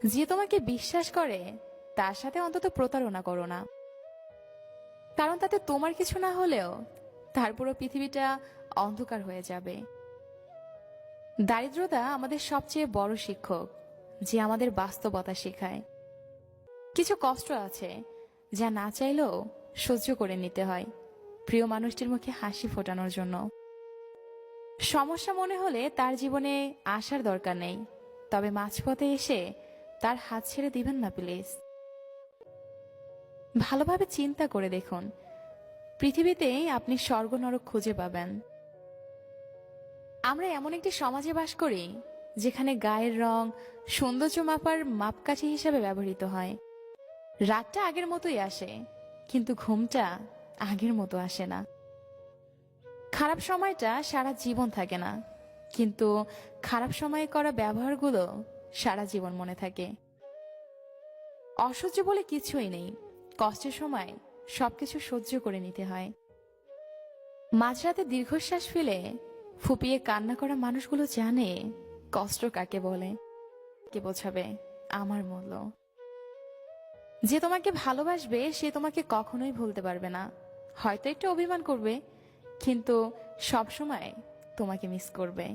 যে তোমাকে বিশ্বাস করে তার সাথে অন্তত প্রতারণা করো না, কারণ তাতে তোমার কিছু না হলেও তার পুরো পৃথিবীটা অন্ধকার হয়ে যাবে। দারিদ্রতা আমাদের সবচেয়ে বড় শিক্ষক, যে আমাদের বাস্তবতা শেখায়। কিছু কষ্ট আছে যা না চাইলেও সহ্য করে নিতে হয় প্রিয় মানুষটির মুখে হাসি ফোটানোর জন্য। সমস্যা মনে হলে তার জীবনে আসার দরকার নেই, তবে মাঝপথে এসে তার হাত ছেড়ে দিবেন না প্লিজ। ভালোভাবে চিন্তা করে দেখুন, পৃথিবীতে আপনি স্বর্গ নরক খুঁজে পাবেন। আমরা এমন একটি সমাজে বাস করি যেখানে গায়ের রং সৌন্দর্য মাপার মাপকাঠি হিসাবে ব্যবহৃত হয়। রাতটা আগের মতোই আসে, কিন্তু ঘুমটা আগের মতো আসে না। খারাপ সময়টা সারা জীবন থাকে না, কিন্তু খারাপ সময়ে করা ব্যবহারগুলো সারা জীবন মনে থাকে। অসহ্য বলে কিছুই নেই, কষ্টের সময় সবকিছু সহ্য করে নিতে হয়। মাঝরাতে দীর্ঘশ্বাস ফেলে ফুপিয়ে কান্না করা মানুষগুলো জানে কষ্ট কাকে বলে। কে বোঝাবে আমার মূল্য? যে তোমাকে ভালোবাসবে সে তোমাকে কখনোই ভুলতে পারবে না। হয়তো একটু অভিমান করবে, কিন্তু সবসময় তোমাকে মিস করবে।